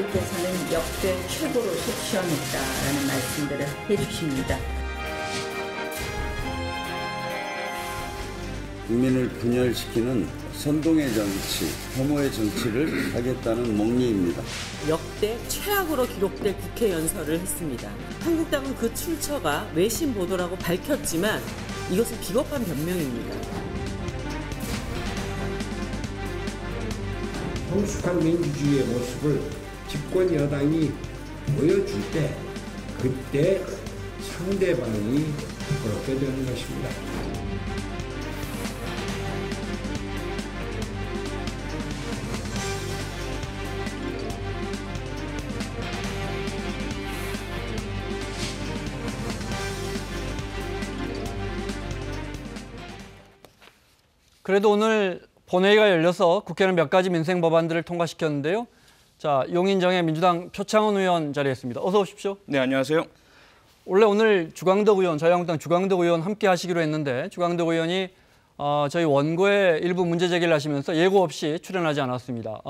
대통령께서는 역대 최고로 속 시원했다라는 말씀들을 해주십니다. 국민을 분열시키는 선동의 정치, 혐오의 정치를 하겠다는 목리입니다. 역대 최악으로 기록될 국회 연설을 했습니다. 한국당은 그 출처가 외신 보도라고 밝혔지만 이것은 비겁한 변명입니다. 성숙한 민주주의의 모습을 집권 여당이 보여줄 때 그때 상대방이 그렇게 되는 것입니다. 그래도 오늘 본회의가 열려서 국회는 몇 가지 민생 법안들을 통과시켰는데요. 자, 용인정의 민주당 표창원 의원 자리했습니다. 어서 오십시오. 네, 안녕하세요. 원래 오늘 주광덕 의원, 자유한국당 주광덕 의원 함께 하시기로 했는데 주광덕 의원이 저희 원고에 일부 문제 제기를 하시면서 예고 없이 출연하지 않았습니다.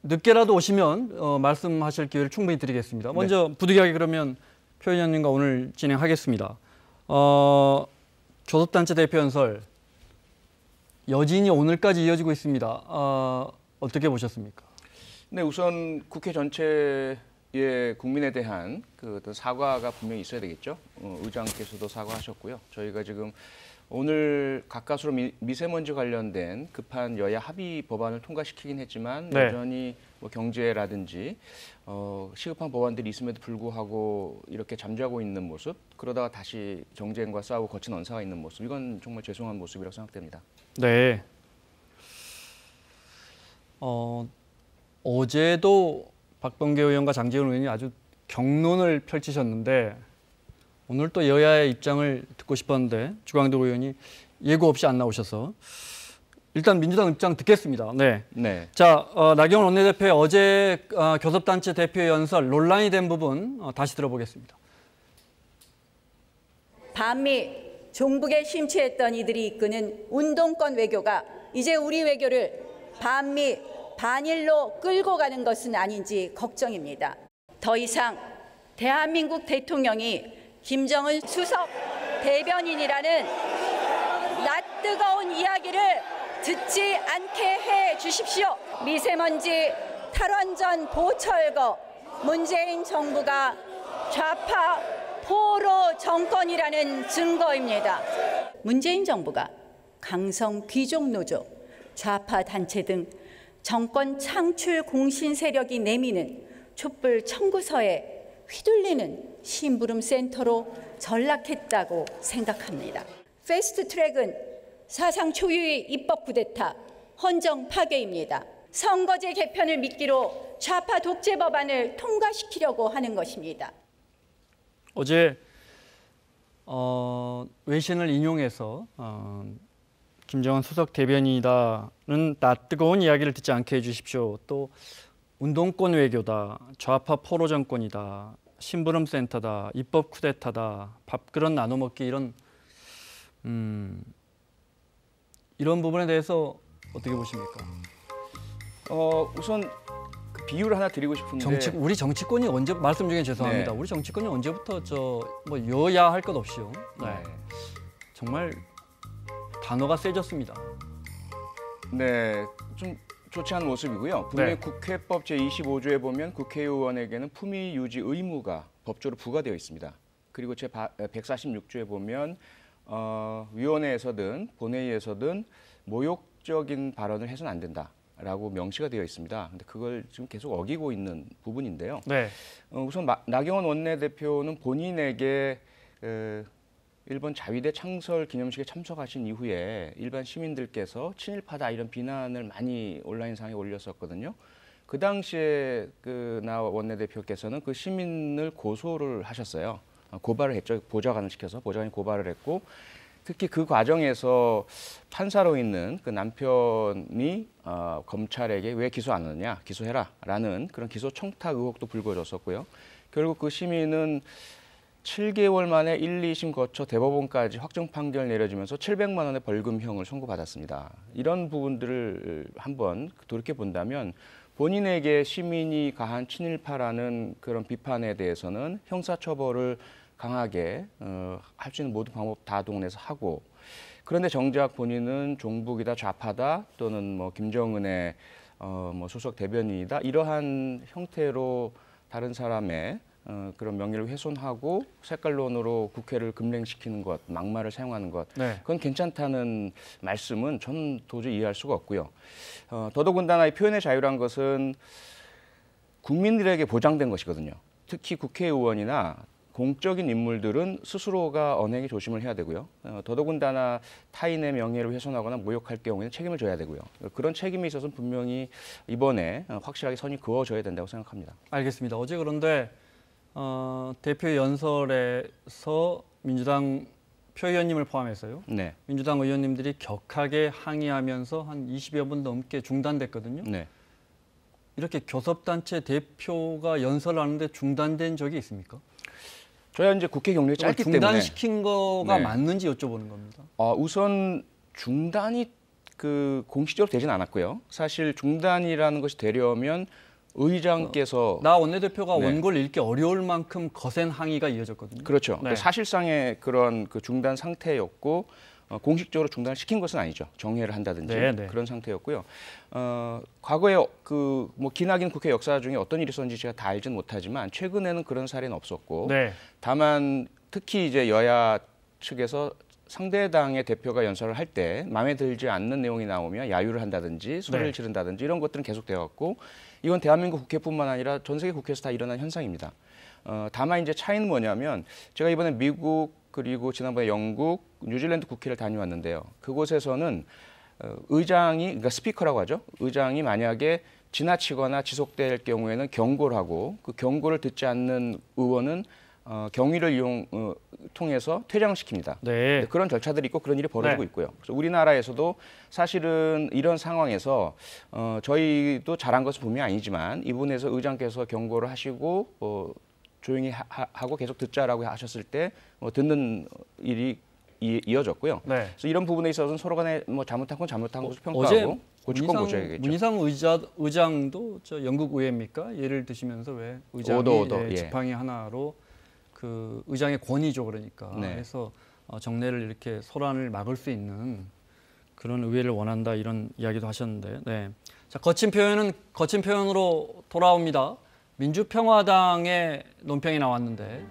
늦게라도 오시면 말씀하실 기회를 충분히 드리겠습니다. 먼저 네. 부득이하게 그러면 표 의원님과 오늘 진행하겠습니다. 교섭단체 대표 연설. 여진이 오늘까지 이어지고 있습니다. 어떻게 보셨습니까? 네, 우선 국회 전체의 국민에 대한 그 어떤 사과가 분명히 있어야 되겠죠. 의장께서도 사과하셨고요. 저희가 지금 오늘 가까스로 미세먼지 관련된 급한 여야 합의 법안을 통과시키긴 했지만 네. 여전히 뭐 경제라든지 시급한 법안들이 있음에도 불구하고 이렇게 잠자고 있는 모습, 그러다가 다시 정쟁과 싸우고 거친 언사가 있는 모습, 이건 정말 죄송한 모습이라고 생각됩니다. 네. 어제도 박범계 의원과 장제원 의원이 아주 격론을 펼치셨는데 오늘 또 여야의 입장을 듣고 싶었는데 주광덕 의원이 예고 없이 안 나오셔서 일단 민주당 입장 듣겠습니다. 네. 네. 자, 나경원 원내대표의 어제 교섭단체 대표 연설 논란이 된 부분 다시 들어보겠습니다. 반미 종북에 심취했던 이들이 이끄는 운동권 외교가 이제 우리 외교를 반미 반일로 끌고 가는 것은 아닌지 걱정입니다. 더 이상 대한민국 대통령이 김정은 수석 대변인이라는 낯뜨거운 이야기를 듣지 않게 해 주십시오. 미세먼지 탈원전 보철거 문재인 정부가 좌파 포로 정권이라는 증거입니다. 문재인 정부가 강성 귀족 노조, 좌파 단체 등 정권 창출 공신 세력이 내미는 촛불 청구서에 휘둘리는 심부름 센터로 전락했다고 생각합니다. 패스트 트랙은 사상 초유의 입법 쿠데타, 헌정 파괴입니다. 선거제 개편을 미끼로 좌파 독재 법안을 통과시키려고 하는 것입니다. 어제 외신을 인용해서 김정은 수석 대변인이다는 낯뜨거운 이야기를 듣지 않게 해주십시오. 또 운동권 외교다, 좌파 포로 정권이다, 심부름 센터다, 입법 쿠데타다, 밥그릇 나눠 먹기 이런 부분에 대해서 어떻게 보십니까? 우선 그 비유를 하나 드리고 싶은데 우리 정치권이 언제 말씀 중에 죄송합니다. 네. 우리 정치권이 언제부터 뭐 여야 할 것 없이요. 네. 정말 단어가 세졌습니다. 네, 좀 좋지 않은 모습이고요. 분명히 네. 국회법 제25조에 보면 국회의원에게는 품위 유지 의무가 법적으로 부과되어 있습니다. 그리고 제146조에 보면 위원회에서든 본회의에서든 모욕적인 발언을 해서는 안 된다라고 명시가 되어 있습니다. 근데 그걸 지금 계속 어기고 있는 부분인데요. 네. 우선 나경원 원내대표는 본인에게 일본 자위대 창설 기념식에 참석하신 이후에 일반 시민들께서 친일파다 이런 비난을 많이 온라인상에 올렸었거든요. 그 당시에 나 원내대표께서는 그 시민을 고소를 하셨어요. 고발을 했죠. 보좌관을 시켜서 보좌관이 고발을 했고 특히 그 과정에서 판사로 있는 그 남편이 검찰에게 왜 기소 안 하느냐, 기소해라라는 그런 기소 청탁 의혹도 불거졌었고요. 결국 그 시민은 7개월 만에 1, 2심 거쳐 대법원까지 확정 판결 내려지면서 700만 원의 벌금형을 선고받았습니다. 이런 부분들을 한번 돌이켜 본다면 본인에게 시민이 가한 친일파라는 그런 비판에 대해서는 형사처벌을 강하게 할 수 있는 모든 방법 다 동원해서 하고, 그런데 정작 본인은 종북이다, 좌파다, 또는 뭐 김정은의 뭐 수석 대변인이다, 이러한 형태로 다른 사람의 그런 명예를 훼손하고 색깔론으로 국회를 금랭시키는 것, 막말을 사용하는 것, 네. 그건 괜찮다는 말씀은 저는 도저히 이해할 수가 없고요. 더더군다나 이 표현의 자유란 것은 국민들에게 보장된 것이거든요. 특히 국회의원이나 공적인 인물들은 스스로가 언행에 조심을 해야 되고요. 더더군다나 타인의 명예를 훼손하거나 모욕할 경우에는 책임을 져야 되고요. 그런 책임에 있어서는 분명히 이번에 확실하게 선이 그어져야 된다고 생각합니다. 알겠습니다. 어제 그런데 대표 연설에서 민주당 표의원님을 포함해서요. 네. 민주당 의원님들이 격하게 항의하면서 한 20여 분 넘게 중단됐거든요. 네. 이렇게 교섭단체 대표가 연설하는데 중단된 적이 있습니까? 저희가 이제 국회 경력이 짧기 때문에 중단시킨 거가 네. 맞는지 여쭤보는 겁니다. 우선 중단이 공식적으로 되진 않았고요. 사실 중단이라는 것이 되려면 의장께서 나 원내대표가 네. 원고를 읽기 어려울 만큼 거센 항의가 이어졌거든요. 그렇죠. 네. 사실상의 그런 중단 상태였고 공식적으로 중단을 시킨 것은 아니죠. 정회를 한다든지 네, 네. 그런 상태였고요. 과거에 뭐 기나긴 국회 역사 중에 어떤 일이 있었는지 제가 다 알지는 못하지만 최근에는 그런 사례는 없었고 네. 다만 특히 이제 여야 측에서 상대당의 대표가 연설을 할 때 마음에 들지 않는 내용이 나오면 야유를 한다든지 소리를 네. 지른다든지 이런 것들은 계속되어 왔고 이건 대한민국 국회뿐만 아니라 전 세계 국회에서 다 일어난 현상입니다. 다만 이제 차이는 뭐냐면 제가 이번에 미국 그리고 지난번에 영국, 뉴질랜드 국회를 다녀왔는데요. 그곳에서는 의장이, 그러니까 스피커라고 하죠. 의장이 만약에 지나치거나 지속될 경우에는 경고를 하고 그 경고를 듣지 않는 의원은 경위를 통해서 퇴장시킵니다. 네. 그런 절차들이 있고 그런 일이 벌어지고 네. 있고요. 그래서 우리나라에서도 사실은 이런 상황에서 저희도 잘한 것은 분명히 아니지만 이분에서 의장께서 경고를 하시고 조용히 하고 계속 듣자라고 하셨을 때 듣는 일이 이어졌고요. 네. 그래서 이런 부분에 있어서는 서로 간에 뭐 잘못한 건 잘못한 것을 어제 평가하고 고칠 건 고쳐야겠죠. 문희상 의장도 저 영국 의회입니까? 예를 드시면서 왜 의장이 오더, 예. 지팡이 하나로 그 의장의 권위죠, 그러니까. 네. 그래서 정례를 이렇게 소란을 막을 수 있는 그런 의회를 원한다 이런 이야기도 하셨는데, 네. 자, 거친 표현으로 돌아옵니다. 민주평화당의 논평이 나왔는데,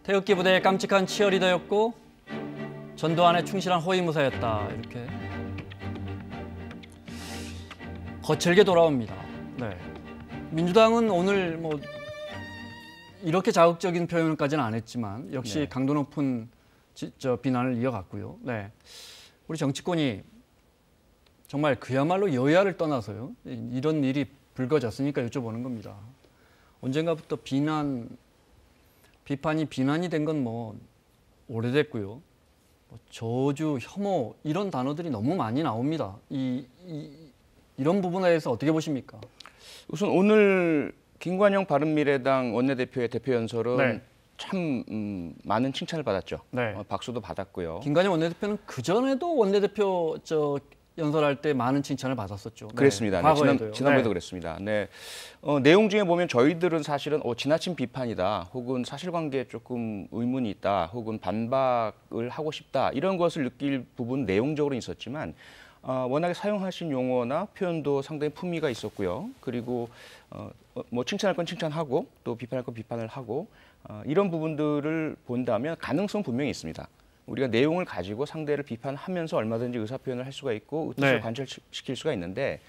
태극기 부대의 깜찍한 치어리더였고 전두환의 충실한 호위무사였다 이렇게 거칠게 돌아옵니다. 네. 민주당은 오늘 뭐 이렇게 자극적인 표현까지는 안 했지만 역시 네. 강도 높은 비난을 이어갔고요. 네. 우리 정치권이 정말 그야말로 여야를 떠나서요. 이런 일이 불거졌으니까 여쭤보는 겁니다. 언젠가부터 비판이 비난이 된 건 뭐 오래됐고요. 뭐 저주, 혐오 이런 단어들이 너무 많이 나옵니다. 이런 부분에 대해서 어떻게 보십니까? 우선 오늘 김관영 바른미래당 원내대표의 대표 연설은 네. 참 많은 칭찬을 받았죠. 네. 박수도 받았고요. 김관영 원내대표는 그 전에도 원내대표 연설할 때 많은 칭찬을 받았었죠. 그랬습니다. 네, 과거에도요. 지난번에도 네. 그랬습니다. 네. 내용 중에 보면 저희들은 사실은 지나친 비판이다, 혹은 사실관계에 조금 의문이 있다, 혹은 반박을 하고 싶다 이런 것을 느낄 부분 내용적으로 있었지만 워낙에 사용하신 용어나 표현도 상당히 품위가 있었고요. 그리고 뭐 칭찬할 건 칭찬하고 또 비판할 건 비판을 하고 이런 부분들을 본다면 가능성은 분명히 있습니다. 우리가 내용을 가지고 상대를 비판하면서 얼마든지 의사표현을 할 수가 있고 뜻을 네. 관철시킬 수가 있는데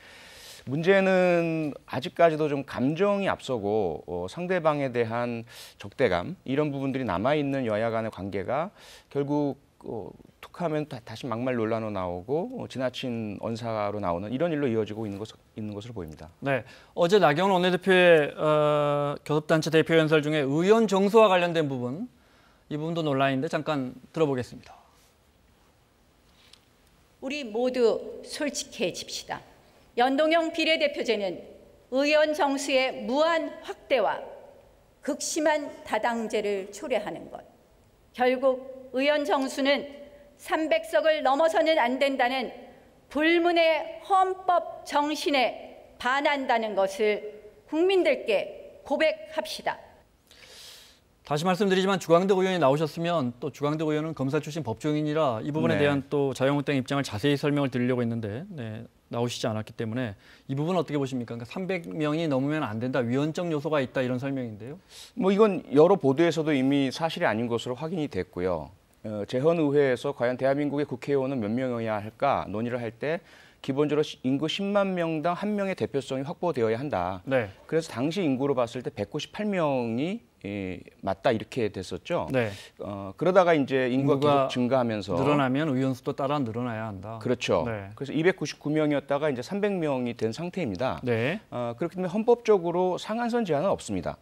문제는 아직까지도 좀 감정이 앞서고 상대방에 대한 적대감 이런 부분들이 남아있는 여야 간의 관계가 결국 툭하면 다시 막말 논란으로 나오고 지나친 언사로 나오는 이런 일로 이어지고 있는 것으로 보입니다. 네, 어제 나경원 원내대표의 교섭단체 대표 연설 중에 의원 정수와 관련된 부분 이 부분도 논란인데 잠깐 들어보겠습니다. 우리 모두 솔직해집시다. 연동형 비례대표제는 의원 정수의 무한 확대와 극심한 다당제를 초래하는 것. 결국 의원 정수는 300석을 넘어서는 안 된다는 불문의 헌법 정신에 반한다는 것을 국민들께 고백합시다. 다시 말씀드리지만 주광덕 의원이 나오셨으면 또 주광덕 의원은 검사 출신 법조인이라 이 부분에 네. 대한 또 자유한국당 입장을 자세히 설명을 드리려고 했는데 나오시지 않았기 때문에 이 부분 어떻게 보십니까? 그러니까 300명이 넘으면 안 된다, 위헌적 요소가 있다 이런 설명인데요. 뭐 이건 여러 보도에서도 이미 사실이 아닌 것으로 확인이 됐고요. 재헌의회에서 과연 대한민국의 국회의원은 몇 명이어야 할까 논의를 할 때 기본적으로 인구 10만 명당 한 명의 대표성이 확보되어야 한다. 네. 그래서 당시 인구로 봤을 때 198명이 맞다 이렇게 됐었죠. 네. 그러다가 이제 인구가 인구가 계속 증가하면서 늘어나면 의원 수도 따라 늘어나야 한다. 그렇죠. 네. 그래서 299명이었다가 이제 300명이 된 상태입니다. 네. 그렇기 때문에 헌법적으로 상한선 제한은 없습니다.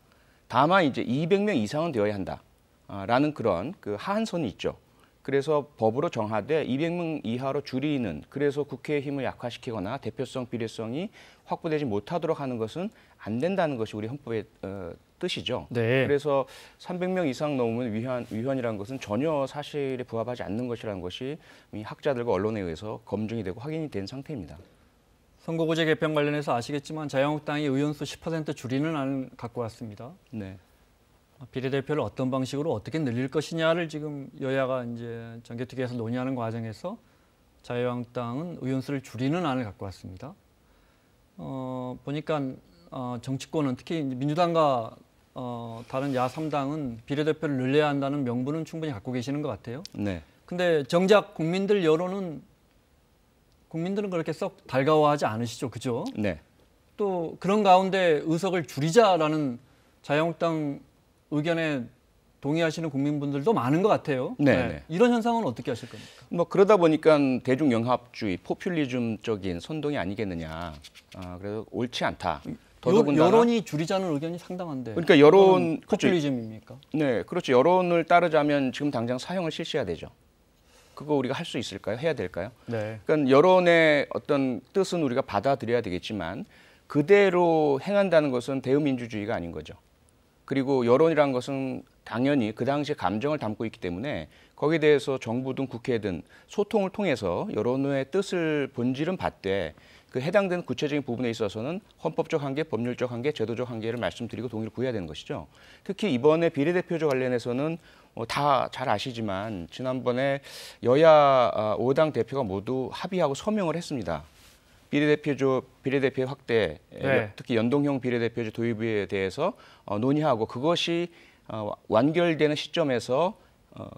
다만 이제 200명 이상은 되어야 한다. 라는 그런 그 하한선이 있죠. 그래서 법으로 정하되 200명 이하로 줄이는, 그래서 국회의 힘을 약화시키거나 대표성, 비례성이 확보되지 못하도록 하는 것은 안 된다는 것이 우리 헌법의 뜻이죠. 네. 그래서 300명 이상 넘으면 위헌이라는 것은 전혀 사실에 부합하지 않는 것이라는 것이 이미 학자들과 언론에 의해서 검증이 되고 확인이 된 상태입니다. 선거구제 개편 관련해서 아시겠지만 자유한국당이 의원수 10% 줄이는 안을 갖고 왔습니다. 네. 비례대표를 어떤 방식으로 어떻게 늘릴 것이냐를 지금 여야가 이제 정개특위에서 논의하는 과정에서 자유한국당은 의원수를 줄이는 안을 갖고 왔습니다. 보니까 정치권은 특히 이제 민주당과 다른 야 3당은 비례대표를 늘려야 한다는 명분은 충분히 갖고 계시는 것 같아요. 네. 근데 정작 국민들은 그렇게 썩 달가워하지 않으시죠, 그죠? 네. 또 그런 가운데 의석을 줄이자라는 자유한국당 의견에 동의하시는 국민분들도 많은 것 같아요. 네. 이런 현상은 어떻게 하실 겁니까? 뭐 그러다 보니까 대중영합주의, 포퓰리즘적인 선동이 아니겠느냐. 그래서 옳지 않다. 더더군다나 여론이 줄이자는 의견이 상당한데. 그러니까 여론 포퓰리즘입니까? 네, 그렇죠. 여론을 따르자면 지금 당장 사형을 실시해야 되죠. 그거 우리가 할 수 있을까요? 해야 될까요? 네. 그러니까 여론의 어떤 뜻은 우리가 받아들여야 되겠지만 그대로 행한다는 것은 대의민주주의가 아닌 거죠. 그리고 여론이란 것은 당연히 그 당시에 감정을 담고 있기 때문에 거기에 대해서 정부든 국회든 소통을 통해서 여론의 뜻을 본질은 받되 그 해당되는 구체적인 부분에 있어서는 헌법적 한계, 법률적 한계, 제도적 한계를 말씀드리고 동의를 구해야 되는 것이죠. 특히 이번에 비례대표제 관련해서는 다 잘 아시지만 지난번에 여야 5당 대표가 모두 합의하고 서명을 했습니다. 비례대표 확대, 네. 특히 연동형 비례대표제 도입에 대해서 논의하고 그것이 완결되는 시점에서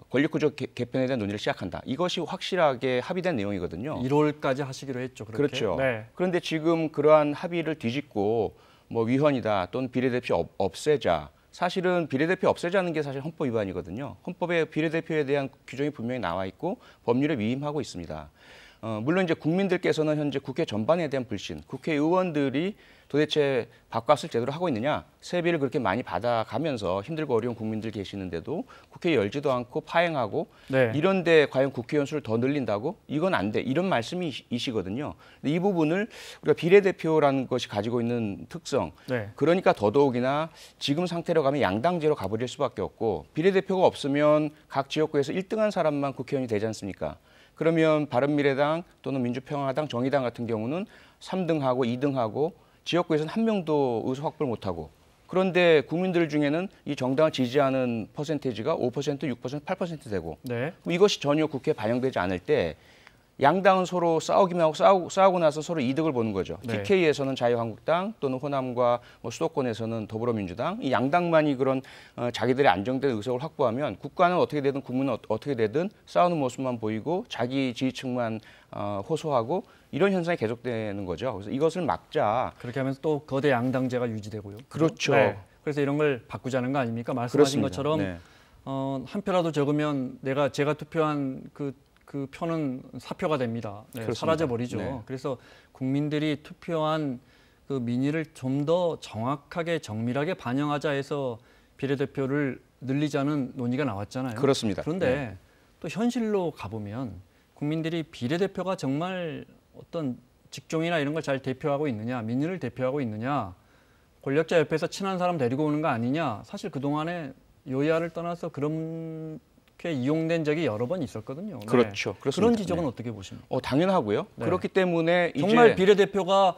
권력구조 개편에 대한 논의를 시작한다. 이것이 확실하게 합의된 내용이거든요. 1월까지 하시기로 했죠. 그렇게. 그렇죠. 네. 그런데 지금 그러한 합의를 뒤집고 뭐 위헌이다 또는 비례대표 없애자. 사실은 비례대표 없애자는 게 사실 헌법 위반이거든요. 헌법에 비례대표에 대한 규정이 분명히 나와 있고 법률에 위임하고 있습니다. 물론 이제 국민들께서는 현재 국회 전반에 대한 불신, 국회의원들이 도대체 밥값을 제대로 하고 있느냐, 세비를 그렇게 많이 받아가면서 힘들고 어려운 국민들 계시는데도 국회에 열지도 않고 파행하고 네. 이런데 과연 국회의원 수를 더 늘린다고? 이건 안 돼. 이런 말씀이시거든요. 근데 이 부분을 우리가 비례대표라는 것이 가지고 있는 특성, 네. 그러니까 더더욱이나 지금 상태로 가면 양당제로 가버릴 수밖에 없고 비례대표가 없으면 각 지역구에서 1등한 사람만 국회의원이 되지 않습니까? 그러면 바른미래당 또는 민주평화당, 정의당 같은 경우는 3등하고 2등하고 지역구에서는 한 명도 의석 확보를 못하고 그런데 국민들 중에는 이 정당을 지지하는 퍼센테이지가 5%, 6%, 8% 되고 네. 이것이 전혀 국회에 반영되지 않을 때 양당은 서로 싸우기만 하고 싸우고 나서 서로 이득을 보는 거죠. 네. TK에서는 자유한국당 또는 호남과 수도권에서는 더불어민주당 이 양당만이 그런 자기들의 안정된 의석을 확보하면 국가는 어떻게 되든 국민은 어떻게 되든 싸우는 모습만 보이고 자기 지지층만 호소하고 이런 현상이 계속되는 거죠. 그래서 이것을 막자. 그렇게 하면서 또 거대 양당제가 유지되고요. 그렇죠. 네. 그래서 이런 걸 바꾸자는 거 아닙니까? 말씀하신 그렇습니다. 것처럼 네. 한 표라도 적으면 제가 투표한 그 표는 사표가 됩니다. 네, 사라져 버리죠. 네. 그래서 국민들이 투표한 그 민의를 좀 더 정확하게 정밀하게 반영하자 해서 비례대표를 늘리자는 논의가 나왔잖아요. 그렇습니다. 그런데 네. 또 현실로 가보면 국민들이 비례대표가 정말 어떤 직종이나 이런 걸 잘 대표하고 있느냐, 민의를 대표하고 있느냐, 권력자 옆에서 친한 사람 데리고 오는 거 아니냐, 사실 그동안에 여야를 떠나서 그런 꽤 이용된 적이 여러 번 있었거든요. 네. 그렇죠. 그렇습니다. 그런 지적은 네. 어떻게 보십니까? 당연하고요. 네. 그렇기 때문에 정말 이제 비례대표가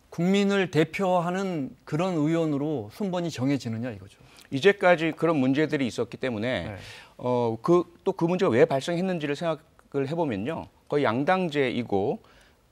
국민을 대표하는 그런 의원으로 순번이 정해지느냐 이거죠. 이제까지 그런 문제들이 있었기 때문에 네. 그 문제가 왜 발생했는지를 생각을 해보면요. 거의 양당제이고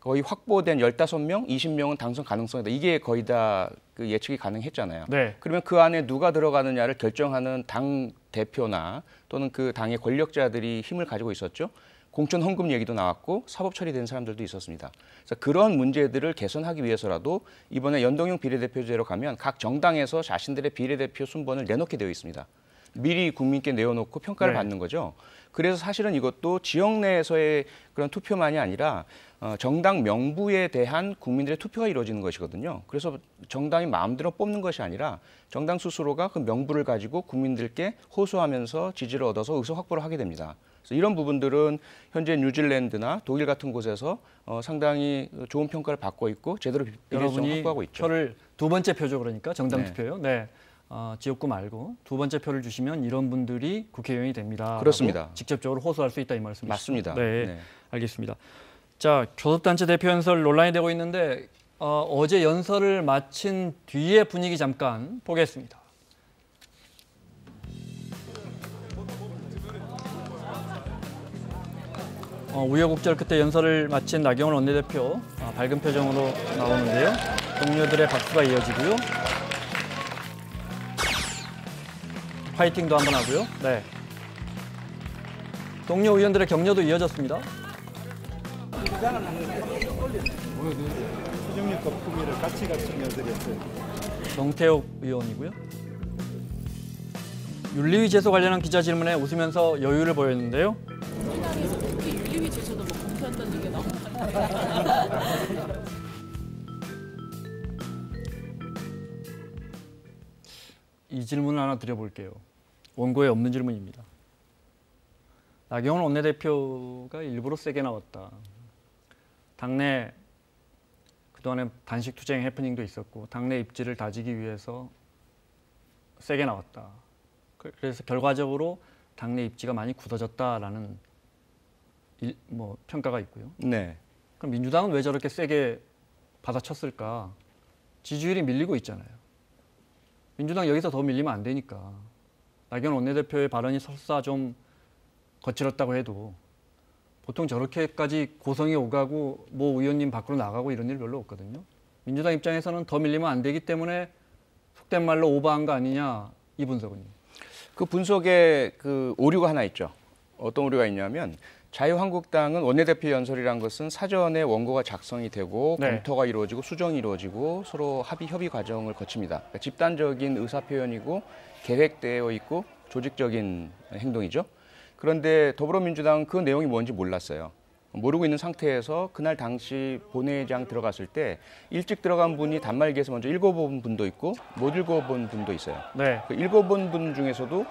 거의 확보된 15명, 20명은 당선 가능성이다. 이게 거의 다 그 예측이 가능했잖아요. 네. 그러면 그 안에 누가 들어가느냐를 결정하는 당 대표나 또는 그 당의 권력자들이 힘을 가지고 있었죠. 공천 헌금 얘기도 나왔고 사법 처리된 사람들도 있었습니다. 그래서 그런 문제들을 개선하기 위해서라도 이번에 연동형 비례대표제로 가면 각 정당에서 자신들의 비례대표 순번을 내놓게 되어 있습니다. 미리 국민께 내어놓고 평가를 네. 받는 거죠. 그래서 사실은 이것도 지역 내에서의 그런 투표만이 아니라 정당 명부에 대한 국민들의 투표가 이루어지는 것이거든요. 그래서 정당이 마음대로 뽑는 것이 아니라 정당 스스로가 그 명부를 가지고 국민들께 호소하면서 지지를 얻어서 의석 확보를 하게 됩니다. 그래서 이런 부분들은 현재 뉴질랜드나 독일 같은 곳에서 상당히 좋은 평가를 받고 있고 제대로 비례성을 여러분이 확보하고 있죠. 표를 두 번째 표죠, 그러니까 정당 네. 투표요. 네. 지역구 말고 두 번째 표를 주시면 이런 분들이 국회의원이 됩니다. 그렇습니다. 직접적으로 호소할 수 있다 이 말씀이시죠? 맞습니다. 네, 네. 알겠습니다. 자, 교섭단체 대표 연설 논란이 되고 있는데 어제 연설을 마친 뒤에 분위기 잠깐 보겠습니다. 우여곡절 끝에 연설을 마친 나경원 원내대표 밝은 표정으로 나오는데요. 동료들의 박수가 이어지고요. 파이팅도 한번 하고요. 네. 동료 의원들의 격려도 이어졌습니다. 수정력 거품이를 같이 넣어드렸어요. 정태욱 의원이고요. 윤리위 제소 관련한 기자 질문에 웃으면서 여유를 보였는데요. 윤리위 제소도 뭐 공표한다는 얘기가 나오는 이 질문을 하나 드려볼게요. 원고에 없는 질문입니다. 나경원 원내대표가 일부러 세게 나왔다. 당내 그동안에 단식 투쟁 해프닝도 있었고 당내 입지를 다지기 위해서 세게 나왔다. 그래서 결과적으로 당내 입지가 많이 굳어졌다라는 평가가 있고요. 네. 그럼 민주당은 왜 저렇게 세게 받아쳤을까? 지지율이 밀리고 있잖아요. 민주당 여기서 더 밀리면 안 되니까. 나경원 원내대표의 발언이 설사 좀 거칠었다고 해도 보통 저렇게까지 고성이 오가고 모 의원님 밖으로 나가고 이런 일 별로 없거든요. 민주당 입장에서는 더 밀리면 안 되기 때문에 속된 말로 오버한 거 아니냐 이 분석은요. 그 분석에 그 오류가 하나 있죠. 어떤 오류가 있냐면 자유한국당은 원내대표 연설이란 것은 사전에 원고가 작성이 되고 네. 검토가 이루어지고 수정이 이루어지고 서로 협의 과정을 거칩니다. 그러니까 집단적인 의사 표현이고 계획되어 있고 조직적인 행동이죠. 그런데 더불어민주당은 그 내용이 뭔지 몰랐어요. 모르고 있는 상태에서 그날 당시 본회의장 들어갔을 때 일찍 들어간 분이 단말기에서 먼저 읽어본 분도 있고 못 읽어본 분도 있어요. 네. 그 읽어본 분 중에서도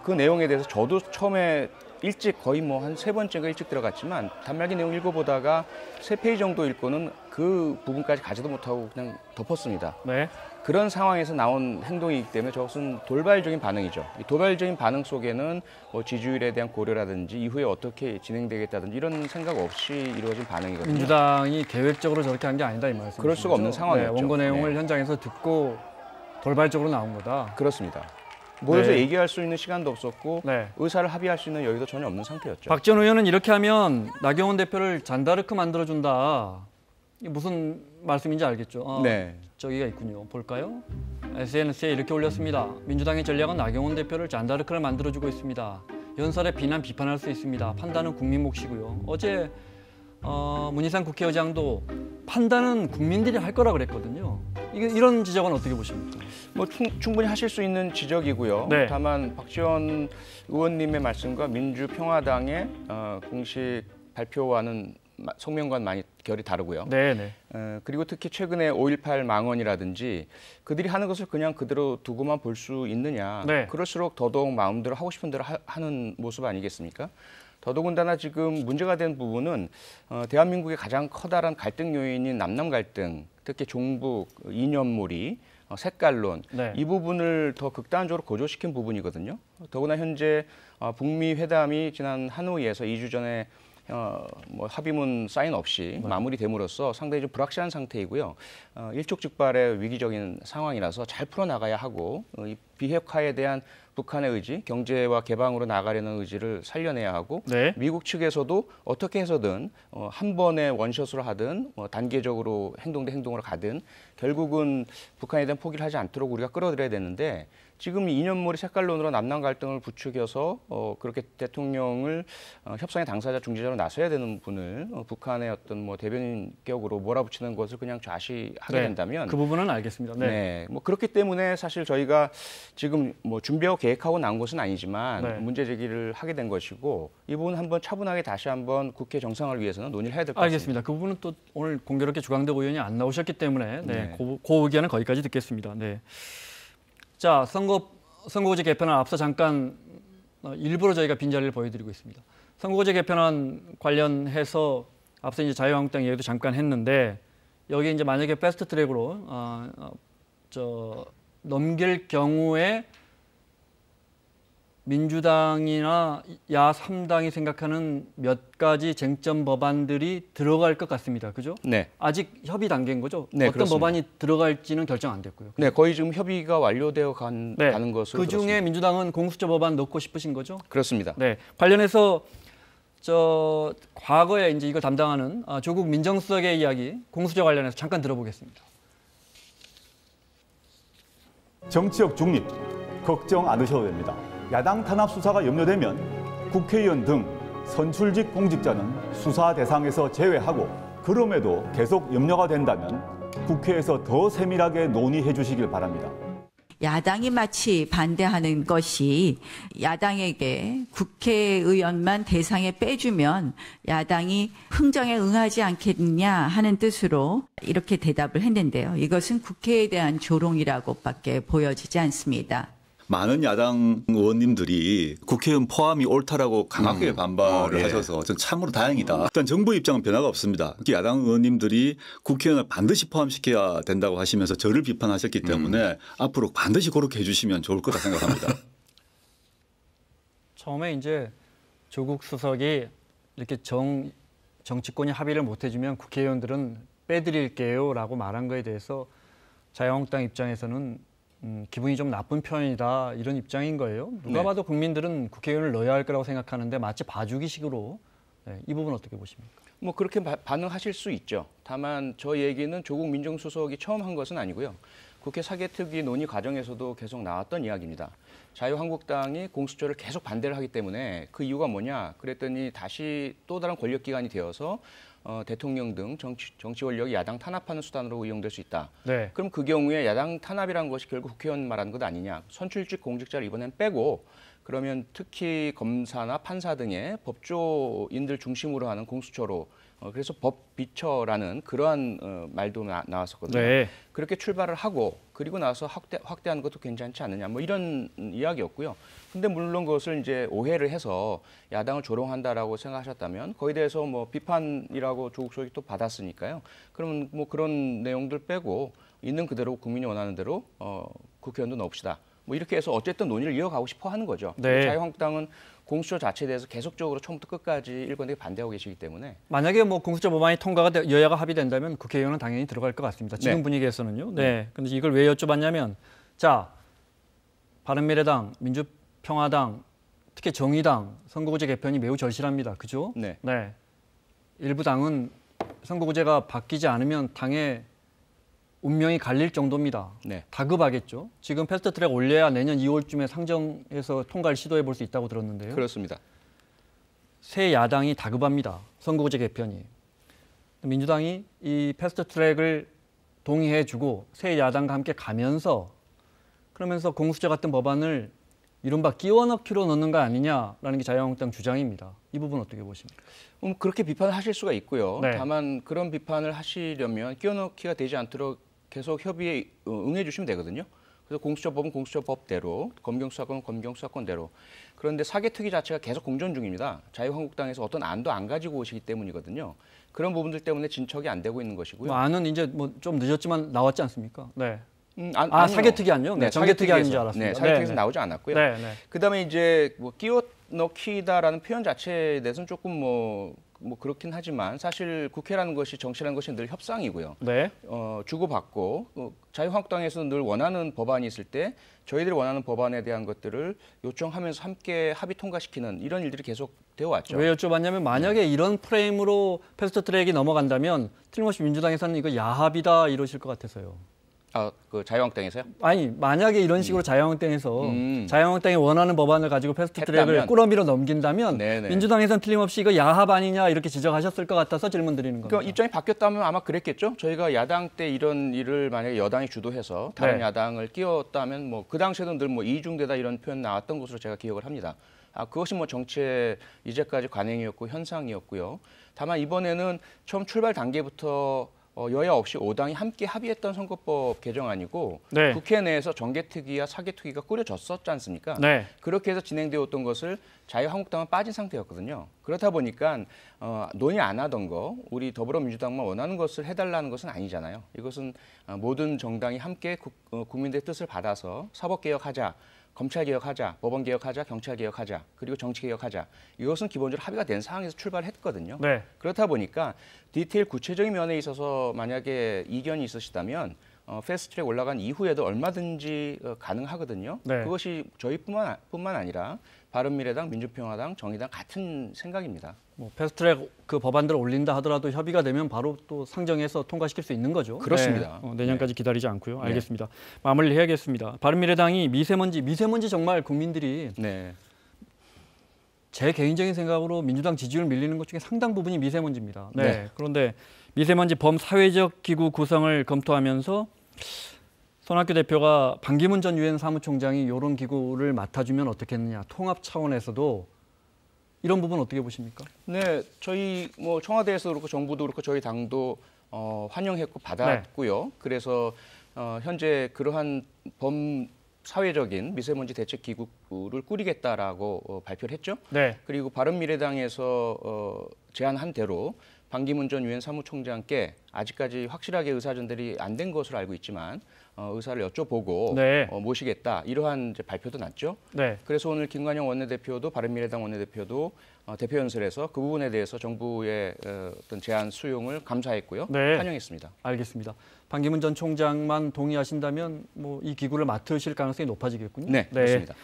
그 내용에 대해서 저도 처음에 일찍 거의 뭐 한 3번째가 일찍 들어갔지만 단말기 내용 읽어보다가 3페이지 정도 읽고는 그 부분까지 가지도 못하고 그냥 덮었습니다. 네. 그런 상황에서 나온 행동이기 때문에 저것은 돌발적인 반응이죠. 이 돌발적인 반응 속에는 뭐 지지율에 대한 고려라든지 이후에 어떻게 진행되겠다든지 이런 생각 없이 이루어진 반응이거든요. 민주당이 계획적으로 저렇게 한 게 아니다 이 말씀이시죠? 그럴 수가 없는 상황이었죠. 네, 원고 내용을 네. 현장에서 듣고 돌발적으로 나온 거다. 그렇습니다. 모여서 네. 얘기할 수 있는 시간도 없었고 네. 의사를 합의할 수 있는 여유도 전혀 없는 상태였죠. 박 전 의원은 이렇게 하면 나경원 대표를 잔다르크 만들어준다. 이게 무슨 말씀인지 알겠죠? 네. 저기가 있군요. 볼까요? SNS에 이렇게 올렸습니다. 민주당의 전략은 나경원 대표를 잔다르크를 만들어주고 있습니다. 연설에 비난, 비판할 수 있습니다. 판단은 국민 몫이고요. 어제 문희상 국회의장도 판단은 국민들이 할 거라 그랬거든요. 이런 지적은 어떻게 보십니까? 뭐 충분히 하실 수 있는 지적이고요. 네. 다만 박지원 의원님의 말씀과 민주평화당의 공식 발표와는 성명과는 많이 결이 다르고요. 네네. 그리고 특히 최근에 5.18 망언이라든지 그들이 하는 것을 그냥 그대로 두고만 볼 수 있느냐. 네. 그럴수록 더더욱 마음대로 하고 싶은 대로 하는 모습 아니겠습니까? 더더군다나 지금 문제가 된 부분은 대한민국의 가장 커다란 갈등 요인인 남남 갈등, 특히 종북, 이념몰이, 색깔론 네. 이 부분을 더 극단적으로 고조시킨 부분이거든요. 더구나 현재 북미 회담이 지난 하노이에서 2주 전에 뭐 합의문 사인 없이 마무리됨으로써 상당히 좀 불확실한 상태이고요. 일촉즉발의 위기적인 상황이라서 잘 풀어나가야 하고 이 비핵화에 대한 북한의 의지, 경제와 개방으로 나가려는 의지를 살려내야 하고 네. 미국 측에서도 어떻게 해서든 한 번에 원샷으로 하든 단계적으로 행동 대 행동으로 가든 결국은 북한에 대한 포기를 하지 않도록 우리가 끌어들여야 되는데 지금 이념몰이 색깔론으로 남남 갈등을 부추겨서 그렇게 대통령을 협상의 당사자 중재자로 나서야 되는 분을 북한의 어떤 뭐 대변인격으로 몰아붙이는 것을 그냥 좌시하게 된다면 그 부분은 알겠습니다. 네. 네, 뭐 그렇기 때문에 사실 저희가 지금 뭐 준비하고 계획하고 나온 것은 아니지만 네. 문제 제기를 하게 된 것이고 이 부분 한번 차분하게 다시 한번 국회 정상화를 위해서는 논의를 해야 될 것 같습니다. 알겠습니다. 그 부분은 또 오늘 공교롭게 주광덕 의원이 안 나오셨기 때문에 네. 그 의견은 거기까지 듣겠습니다. 네. 자, 선거구제 개편안 앞서 잠깐 일부러 저희가 빈자리를 보여드리고 있습니다. 선거구제 개편안 관련해서 앞서 이제 자유한국당 얘기도 잠깐 했는데 여기 이제 만약에 패스트트랙으로 넘길 경우에 민주당이나 야3당이 생각하는 몇 가지 쟁점 법안들이 들어갈 것 같습니다. 그죠? 네. 아직 협의 단계인 거죠? 네, 어떤 그렇습니다. 법안이 들어갈지는 결정 안 됐고요. 네, 거의 지금 협의가 완료되어 가는 것으로 그 중에 들었습니다. 민주당은 공수처 법안 넣고 싶으신 거죠? 그렇습니다. 네. 관련해서 과거에 이제 이걸 담당하는 조국 민정수석의 이야기, 공수처 관련해서 잠깐 들어보겠습니다. 정치적 중립 걱정 않으셔도 됩니다. 야당 탄압 수사가 염려되면 국회의원 등 선출직 공직자는 수사 대상에서 제외하고 그럼에도 계속 염려가 된다면 국회에서 더 세밀하게 논의해 주시길 바랍니다. 야당이 마치 반대하는 것이 야당에게 국회의원만 대상에 빼주면 야당이 흥정에 응하지 않겠냐 하는 뜻으로 이렇게 대답을 했는데요. 이것은 국회에 대한 조롱이라고밖에 보여지지 않습니다. 많은 야당 의원님들이 국회의원 포함이 옳다라고 강하게 반발을 하셔서 전 참으로 다행이다. 일단 정부 입장은 변화가 없습니다. 야당 의원님들이 국회의원을 반드시 포함시켜야 된다고 하시면서 저를 비판하셨기 때문에 앞으로 반드시 그렇게 해주시면 좋을 거다 생각합니다. 처음에 이제 조국 수석이 이렇게 정치권이 합의를 못 해주면 국회의원들은 빼드릴게요라고 말한 거에 대해서 자유한국당 입장에서는 기분이 좀 나쁜 편이다 이런 입장인 거예요. 누가 봐도 국민들은 국회의원을 넣어야 할 거라고 생각하는데 마치 봐주기식으로 이 부분 어떻게 보십니까? 뭐 그렇게 반응하실 수 있죠. 다만 저 얘기는 조국 민정수석이 처음 한 것은 아니고요. 국회 사개특위 논의 과정에서도 계속 나왔던 이야기입니다. 자유한국당이 공수처를 계속 반대를 하기 때문에 그 이유가 뭐냐 그랬더니 다시 또 다른 권력기관이 되어서 대통령 등 정치 권력이 야당 탄압하는 수단으로 이용될 수 있다. 네. 그럼 그 경우에 야당 탄압이라는 것이 결국 국회의원 말하는 것 아니냐. 선출직 공직자를 이번엔 빼고 그러면 특히 검사나 판사 등의 법조인들 중심으로 하는 공수처로 그래서 법비처라는 그러한 말도 나왔었거든요. 네. 그렇게 출발을 하고 그리고 나서 확대하는 것도 괜찮지 않느냐 뭐 이런 이야기였고요. 근데 물론 그것을 이제 오해를 해서 야당을 조롱한다라고 생각하셨다면 거기에 대해서 뭐 비판이라고 조국 수석이 또 받았으니까요. 그러면 뭐 그런 내용들 빼고 있는 그대로 국민이 원하는 대로 국회의원도 넣읍시다. 뭐 이렇게 해서 어쨌든 논의를 이어가고 싶어 하는 거죠. 네. 자유한국당은 공수처 자체에 대해서 계속적으로 처음부터 끝까지 일관되게 반대하고 계시기 때문에 만약에 뭐 공수처 법안이 통과가 여야가 합의된다면 국회의원은 당연히 들어갈 것 같습니다. 지금 네. 분위기에서는요. 네. 근데 이걸 왜 여쭤봤냐면 자, 바른미래당, 민주평화당, 특히 정의당 선거구제 개편이 매우 절실합니다. 그죠? 네. 네. 일부 당은 선거구제가 바뀌지 않으면 당의 운명이 갈릴 정도입니다. 네. 다급하겠죠. 지금 패스트트랙 올려야 내년 2월쯤에 상정해서 통과를 시도해 볼 수 있다고 들었는데요. 그렇습니다. 새 야당이 다급합니다. 선거구제 개편이. 민주당이 이 패스트트랙을 동의해주고 새 야당과 함께 가면서 그러면서 공수처 같은 법안을 이른바 끼워넣기로 넣는 거 아니냐라는 게 자유한국당 주장입니다. 이 부분 어떻게 보십니까? 그렇게 비판을 하실 수가 있고요. 네. 다만 그런 비판을 하시려면 끼워넣기가 되지 않도록 계속 협의에 응해 주시면 되거든요. 그래서 공수처법은 공수처법대로, 검경수사권은 검경수사권대로. 그런데 사개특위 자체가 계속 공전 중입니다. 자유한국당에서 어떤 안도 안 가지고 오시기 때문이거든요. 그런 부분들 때문에 진척이 안 되고 있는 것이고요. 안은 이제 뭐 좀 늦었지만 나왔지 않습니까? 네. 아니요. 사개특위 안요? 네, 정개특위 안인 줄 알았습니다. 네, 사개특위에서 네, 나오지 않았고요. 네, 네. 그다음에 이제 뭐 끼워 넣기다라는 표현 자체에 대해서는 조금 뭐 그렇긴 하지만 사실 국회라는 것이 정치라는 것이 늘 협상이고요. 네. 주고받고 자유한국당에서는 늘 원하는 법안이 있을 때 저희들이 원하는 법안에 대한 것들을 요청하면서 함께 합의 통과시키는 이런 일들이 계속 되어 왔죠. 왜 여쭤봤냐면 만약에 이런 프레임으로 패스트트랙이 넘어간다면 틀림없이 민주당에서는 이거 야합이다 이러실 것 같아서요. 그 자유한국당에서요? 아니 만약에 이런 식으로 자유한국당에서 자유한국당이 원하는 법안을 가지고 패스트트랙을 꾸러미로 넘긴다면 네네. 민주당에서는 틀림없이 이거 야합 아니냐 이렇게 지적하셨을 것 같아서 질문 드리는 겁니다. 그러니까 입장이 바뀌었다면 아마 그랬겠죠. 저희가 야당 때 이런 일을 만약에 여당이 주도해서 다른 네. 야당을 끼웠다면 뭐 그 당시에도 늘 뭐 이중대다 이런 표현 나왔던 것으로 제가 기억을 합니다. 그것이 뭐 정치의 이제까지 관행이었고 현상이었고요. 다만 이번에는 처음 출발 단계부터 여야 없이 5당이 함께 합의했던 선거법 개정안이고 네. 국회 내에서 정개특위와 사개특위가 꾸려졌었지 않습니까? 네. 그렇게 해서 진행되었던 것을 자유한국당은 빠진 상태였거든요. 그렇다 보니까 논의 안 하던 거 우리 더불어민주당만 원하는 것을 해달라는 것은 아니잖아요. 이것은 모든 정당이 함께 국민들의 뜻을 받아서 사법개혁하자. 검찰개혁하자, 법원개혁하자, 경찰개혁하자, 그리고 정치개혁하자. 이것은 기본적으로 합의가 된 상황에서 출발했거든요. 네. 그렇다 보니까 디테일 구체적인 면에 있어서 만약에 이견이 있으시다면 패스트트랙 올라간 이후에도 얼마든지 가능하거든요. 네. 그것이 저희뿐만 아니라 바른미래당, 민주평화당, 정의당 같은 생각입니다. 뭐 패스트트랙 그 법안들을 올린다 하더라도 협의가 되면 바로 또 상정해서 통과시킬 수 있는 거죠. 그렇습니다. 네. 내년까지 기다리지 않고요. 네. 알겠습니다. 마무리를 해야겠습니다. 바른미래당이 미세먼지 정말 국민들이 네. 제 개인적인 생각으로 민주당 지지율 밀리는 것 중에 상당 부분이 미세먼지입니다. 네. 네. 그런데 미세먼지 범사회적 기구 구성을 검토하면서 손학규 대표가 반기문 전 유엔 사무총장이 이런 기구를 맡아주면 어떻겠느냐. 통합 차원에서도 이런 부분 어떻게 보십니까? 네, 저희 뭐 청와대에서 그렇고 정부도 그렇고 저희 당도 환영했고 받았고요. 그래서 현재 그러한 범사회적인 미세먼지 대책 기구를 꾸리겠다라고 발표를 했죠. 네. 그리고 바른미래당에서 제안한 대로 반기문 전 유엔 사무총장께 아직까지 확실하게 의사전달이 안 된 것으로 알고 있지만 의사를 여쭤보고 네. 모시겠다 이러한 이제 발표도 났죠. 네. 그래서 오늘 김관영 원내대표도 바른미래당 원내대표도 대표 연설에서 그 부분에 대해서 정부의 어떤 제안 수용을 감사했고요. 네. 환영했습니다. 알겠습니다. 반기문 전 총장만 동의하신다면 뭐 이 기구를 맡으실 가능성이 높아지겠군요. 네, 그렇습니다.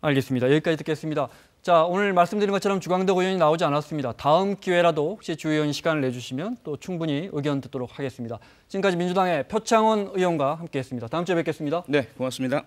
알겠습니다. 여기까지 듣겠습니다. 자, 오늘 말씀드린 것처럼 주광덕 의원이 나오지 않았습니다. 다음 기회라도 혹시 주 의원 시간을 내주시면 또 충분히 의견 듣도록 하겠습니다. 지금까지 민주당의 표창원 의원과 함께했습니다. 다음 주에 뵙겠습니다. 네, 고맙습니다.